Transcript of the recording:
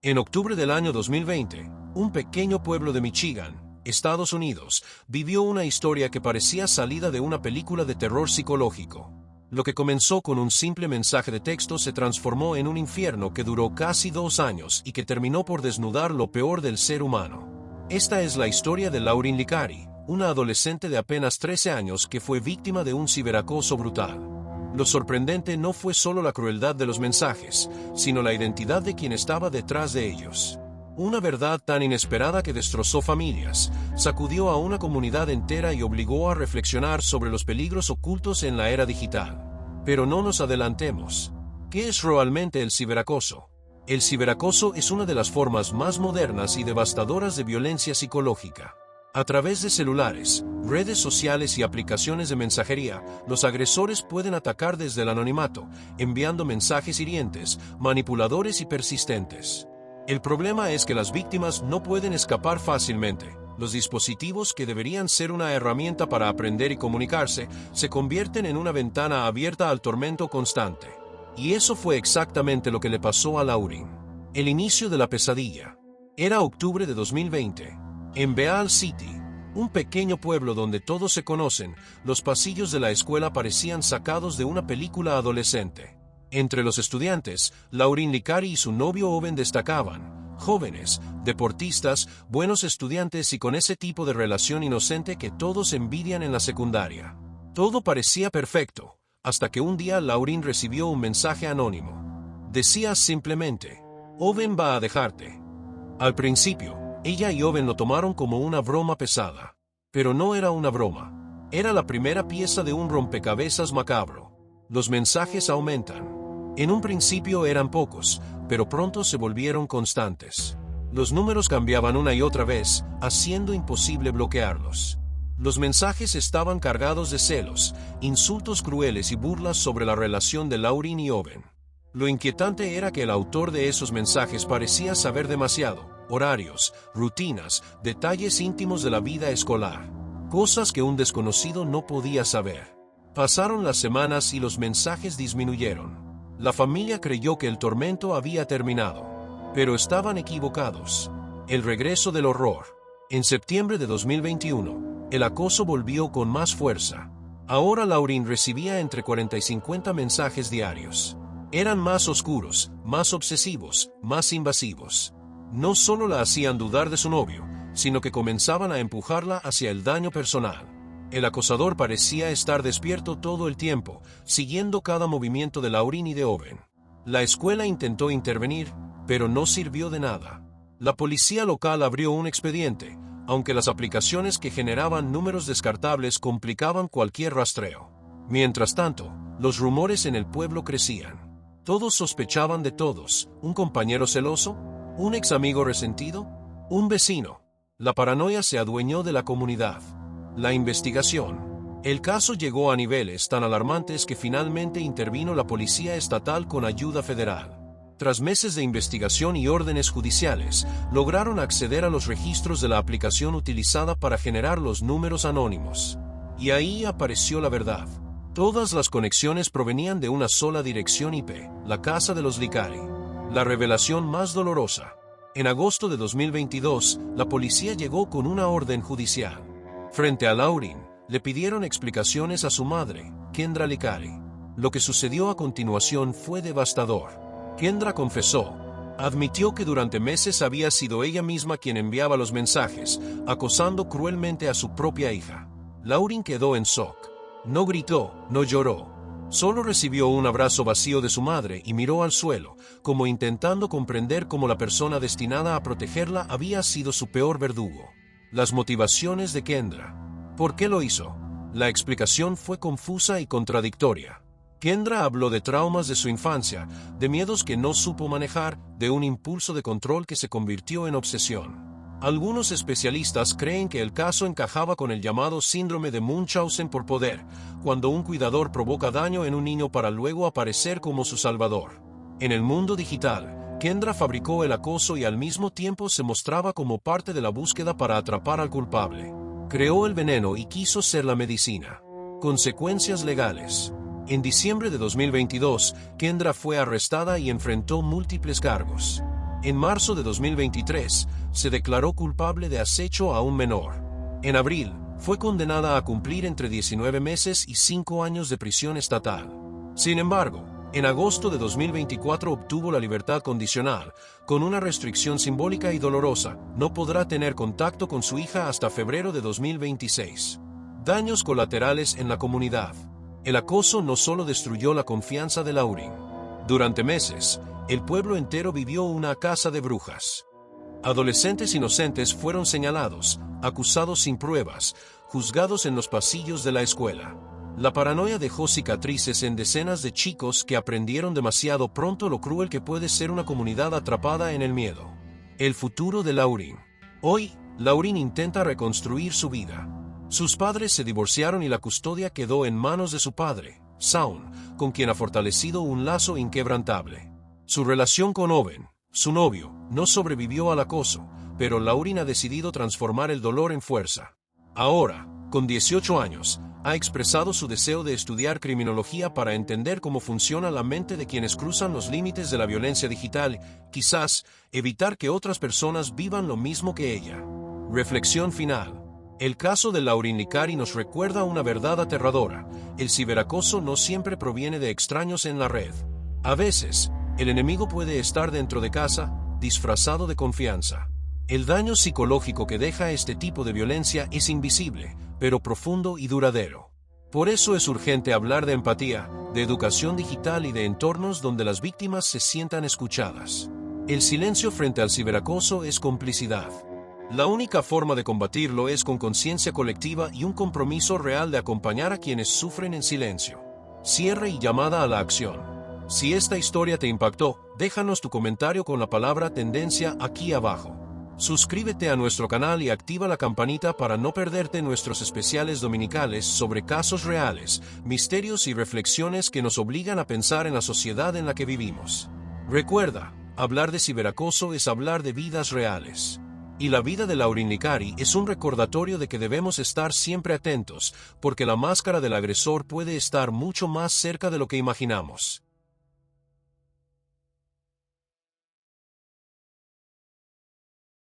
En octubre del año 2020, un pequeño pueblo de Michigan, Estados Unidos, vivió una historia que parecía salida de una película de terror psicológico. Lo que comenzó con un simple mensaje de texto se transformó en un infierno que duró casi 2 años y que terminó por desnudar lo peor del ser humano. Esta es la historia de Lauren Licari, una adolescente de apenas 13 años que fue víctima de un ciberacoso brutal. Lo sorprendente no fue solo la crueldad de los mensajes, sino la identidad de quien estaba detrás de ellos. Una verdad tan inesperada que destrozó familias, sacudió a una comunidad entera y obligó a reflexionar sobre los peligros ocultos en la era digital. Pero no nos adelantemos. ¿Qué es realmente el ciberacoso? El ciberacoso es una de las formas más modernas y devastadoras de violencia psicológica. A través de celulares, redes sociales y aplicaciones de mensajería, los agresores pueden atacar desde el anonimato, enviando mensajes hirientes, manipuladores y persistentes. El problema es que las víctimas no pueden escapar fácilmente. Los dispositivos que deberían ser una herramienta para aprender y comunicarse, se convierten en una ventana abierta al tormento constante. Y eso fue exactamente lo que le pasó a Lauren. El inicio de la pesadilla. Era octubre de 2020. En Beale City, un pequeño pueblo donde todos se conocen, los pasillos de la escuela parecían sacados de una película adolescente. Entre los estudiantes, Lauren Licari y su novio Owen destacaban, jóvenes, deportistas, buenos estudiantes y con ese tipo de relación inocente que todos envidian en la secundaria. Todo parecía perfecto, hasta que un día Lauren recibió un mensaje anónimo. Decía simplemente, Owen va a dejarte. Al principio, ella y Owen lo tomaron como una broma pesada. Pero no era una broma. Era la primera pieza de un rompecabezas macabro. Los mensajes aumentan. En un principio eran pocos, pero pronto se volvieron constantes. Los números cambiaban una y otra vez, haciendo imposible bloquearlos. Los mensajes estaban cargados de celos, insultos crueles y burlas sobre la relación de Lauren y Owen. Lo inquietante era que el autor de esos mensajes parecía saber demasiado. Horarios, rutinas, detalles íntimos de la vida escolar. Cosas que un desconocido no podía saber. Pasaron las semanas y los mensajes disminuyeron. La familia creyó que el tormento había terminado. Pero estaban equivocados. El regreso del horror. En septiembre de 2021, el acoso volvió con más fuerza. Ahora Lauren recibía entre 40 y 50 mensajes diarios. Eran más oscuros, más obsesivos, más invasivos. No solo la hacían dudar de su novio, sino que comenzaban a empujarla hacia el daño personal. El acosador parecía estar despierto todo el tiempo, siguiendo cada movimiento de Lauren y de Owen. La escuela intentó intervenir, pero no sirvió de nada. La policía local abrió un expediente, aunque las aplicaciones que generaban números descartables complicaban cualquier rastreo. Mientras tanto, los rumores en el pueblo crecían. Todos sospechaban de todos, un compañero celoso, ¿un ex amigo resentido? ¿Un vecino? La paranoia se adueñó de la comunidad. La investigación. El caso llegó a niveles tan alarmantes que finalmente intervino la policía estatal con ayuda federal. Tras meses de investigación y órdenes judiciales, lograron acceder a los registros de la aplicación utilizada para generar los números anónimos. Y ahí apareció la verdad. Todas las conexiones provenían de una sola dirección IP, la casa de los Licari. La revelación más dolorosa. En agosto de 2022, la policía llegó con una orden judicial. Frente a Lauren, le pidieron explicaciones a su madre, Kendra Licari. Lo que sucedió a continuación fue devastador. Kendra confesó. Admitió que durante meses había sido ella misma quien enviaba los mensajes, acosando cruelmente a su propia hija. Lauren quedó en shock. No gritó, no lloró. Solo recibió un abrazo vacío de su madre y miró al suelo, como intentando comprender cómo la persona destinada a protegerla había sido su peor verdugo. Las motivaciones de Kendra. ¿Por qué lo hizo? La explicación fue confusa y contradictoria. Kendra habló de traumas de su infancia, de miedos que no supo manejar, de un impulso de control que se convirtió en obsesión. Algunos especialistas creen que el caso encajaba con el llamado síndrome de Munchausen por poder, cuando un cuidador provoca daño en un niño para luego aparecer como su salvador. En el mundo digital, Kendra fabricó el acoso y al mismo tiempo se mostraba como parte de la búsqueda para atrapar al culpable. Creó el veneno y quiso ser la medicina. Consecuencias legales. En diciembre de 2022, Kendra fue arrestada y enfrentó múltiples cargos. En marzo de 2023, se declaró culpable de acecho a un menor. En abril, fue condenada a cumplir entre 19 meses y 5 años de prisión estatal. Sin embargo, en agosto de 2024 obtuvo la libertad condicional, con una restricción simbólica y dolorosa: no podrá tener contacto con su hija hasta febrero de 2026. Daños colaterales en la comunidad. El acoso no solo destruyó la confianza de Laurín. Durante meses, el pueblo entero vivió una caza de brujas. Adolescentes inocentes fueron señalados, acusados sin pruebas, juzgados en los pasillos de la escuela. La paranoia dejó cicatrices en decenas de chicos que aprendieron demasiado pronto lo cruel que puede ser una comunidad atrapada en el miedo. El futuro de Laurín. Hoy, Laurín intenta reconstruir su vida. Sus padres se divorciaron y la custodia quedó en manos de su padre, Shaun, con quien ha fortalecido un lazo inquebrantable. Su relación con Owen, su novio, no sobrevivió al acoso, pero Laurín ha decidido transformar el dolor en fuerza. Ahora, con 18 años, ha expresado su deseo de estudiar criminología para entender cómo funciona la mente de quienes cruzan los límites de la violencia digital, quizás evitar que otras personas vivan lo mismo que ella. Reflexión final. El caso de Laurín Licari nos recuerda una verdad aterradora: el ciberacoso no siempre proviene de extraños en la red. A veces, el enemigo puede estar dentro de casa, disfrazado de confianza. El daño psicológico que deja este tipo de violencia es invisible, pero profundo y duradero. Por eso es urgente hablar de empatía, de educación digital y de entornos donde las víctimas se sientan escuchadas. El silencio frente al ciberacoso es complicidad. La única forma de combatirlo es con conciencia colectiva y un compromiso real de acompañar a quienes sufren en silencio. Cierre y llamada a la acción. Si esta historia te impactó, déjanos tu comentario con la palabra tendencia aquí abajo. Suscríbete a nuestro canal y activa la campanita para no perderte nuestros especiales dominicales sobre casos reales, misterios y reflexiones que nos obligan a pensar en la sociedad en la que vivimos. Recuerda, hablar de ciberacoso es hablar de vidas reales. Y la vida de Laurín Licari es un recordatorio de que debemos estar siempre atentos, porque la máscara del agresor puede estar mucho más cerca de lo que imaginamos.